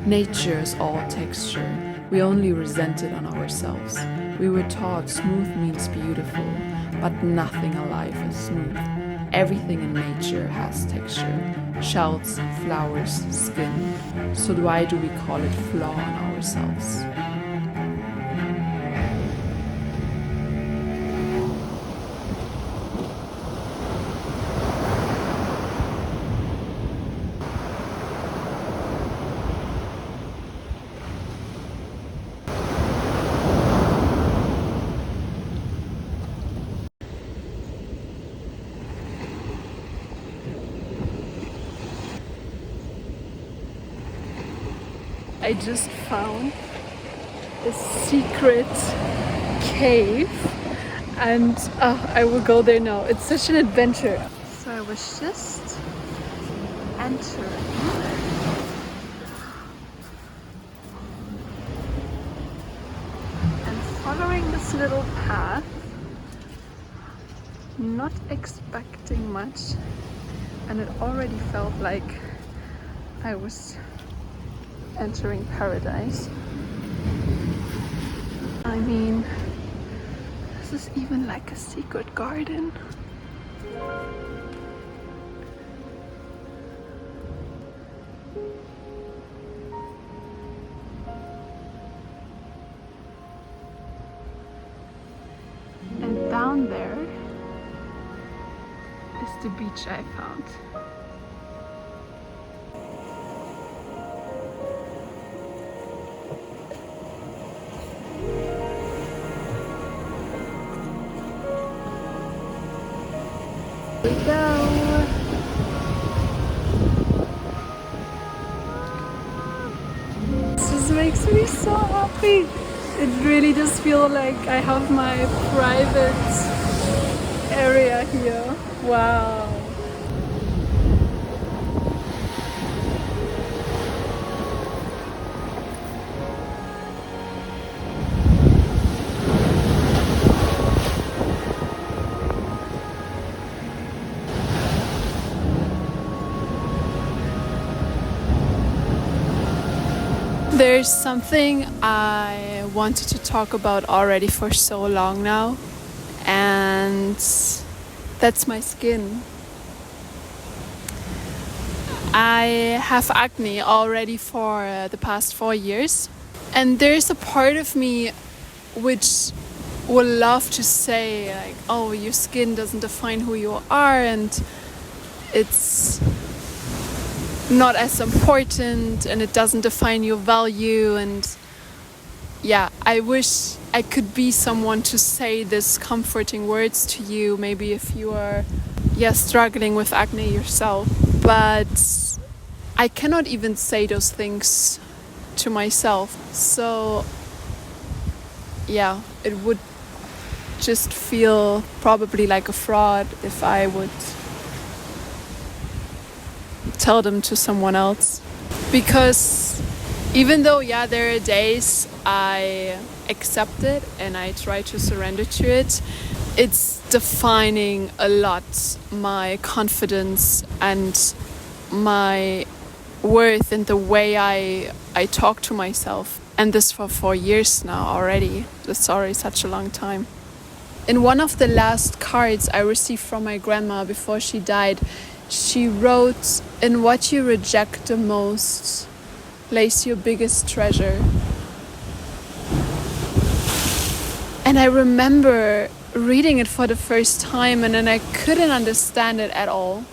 Nature is all texture. We only resent it on ourselves. We were taught smooth means beautiful, but nothing alive is smooth. Everything in nature has texture. Shells, flowers, skin. So why do we call it flaw in ourselves? I just found a secret cave and I will go there now. It's such an adventure. So I was just entering and following this little path, not expecting much, and it already felt like I was entering paradise. I mean, this is even like a secret garden. And down there is the beach I found. Here we go. This just makes me so happy. It really just feels like I have my private area here. Wow. There's something I wanted to talk about already for so long now, and that's my skin. I have acne already for the past 4 years, and there's a part of me which would love to say like, oh, your skin doesn't define who you are and it's not as important and it doesn't define your value. And yeah, I wish I could be someone to say this comforting words to you, maybe if you are struggling with acne yourself. But I cannot even say those things to myself. So yeah, it would just feel probably like a fraud if I would tell them to someone else. Because even though there are days I accept it and I try to surrender to it, it's defining a lot my confidence and my worth and the way I talk to myself. And this for 4 years now already. Sorry, such a long time. In one of the last cards I received from my grandma before she died, she wrote, "In what you reject the most lays your biggest treasure." And I remember reading it for the first time and then I couldn't understand it at all.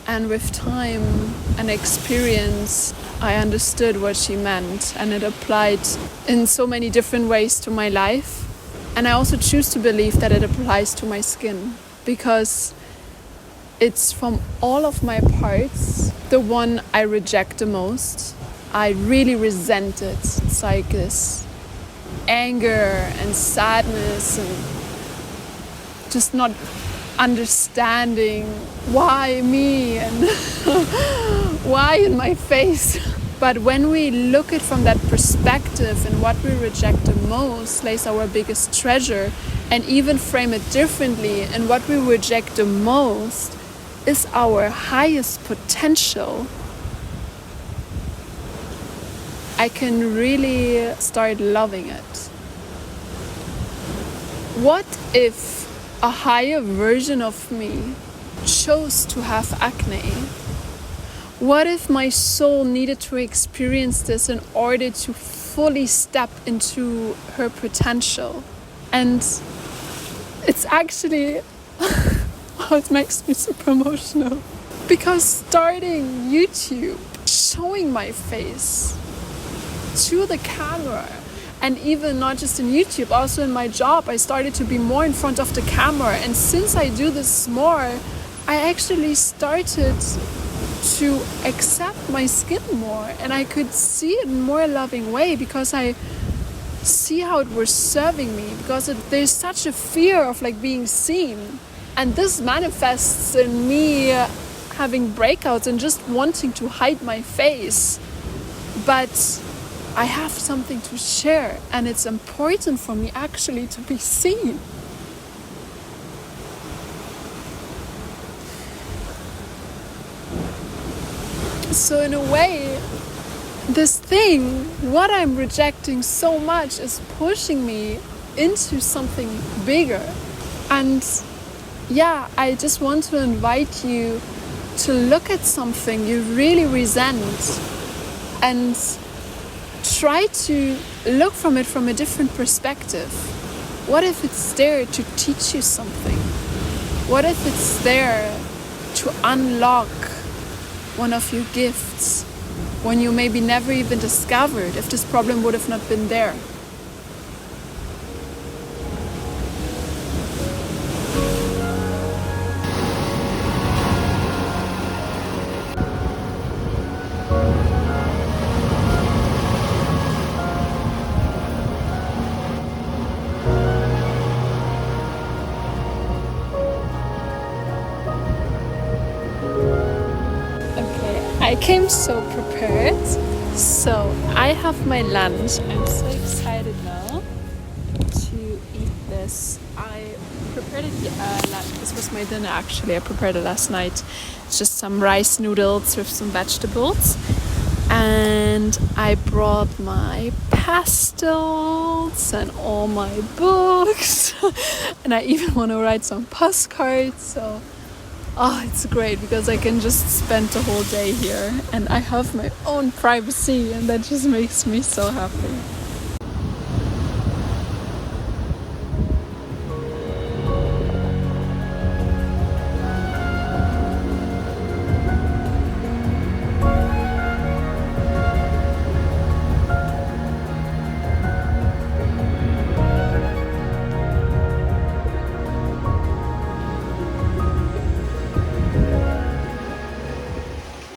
And with time and experience, I understood what she meant, and it applied in so many different ways to my life. And I also choose to believe that it applies to my skin, because it's from all of my parts the one I reject the most. I really resent it. It's like this anger and sadness and just not understanding why me and why in my face. But when we look at from that perspective and what we reject the most lays our biggest treasure, and even frame it differently, and what we reject the most is our highest potential. I can really start loving it. What if a higher version of me chose to have acne? What if my soul needed to experience this in order to fully step into her potential? And it's actually, oh, it makes me super emotional. Because starting YouTube, showing my face to the camera, and even not just in YouTube, also in my job, I started to be more in front of the camera. And since I do this more, I actually started to accept my skin more, and I could see it in a more loving way because I see how it was serving me, because there's such a fear of like being seen, and this manifests in me having breakouts and just wanting to hide my face. But I have something to share, and it's important for me actually to be seen. So in a way, this thing, what I'm rejecting so much, is pushing me into something bigger. And yeah, I just want to invite you to look at something you really resent and try to look from it from a different perspective. What if it's there to teach you something? What if it's there to unlock one of your gifts when you maybe never even discovered if this problem would have not been there? I came so prepared, so I have my lunch. I'm so excited now to eat this. I prepared it, this was my dinner actually, I prepared it last night. It's just some rice noodles with some vegetables, and I brought my pastels and all my books and I even want to write some postcards, so it's great because I can just spend the whole day here and I have my own privacy, and that just makes me so happy.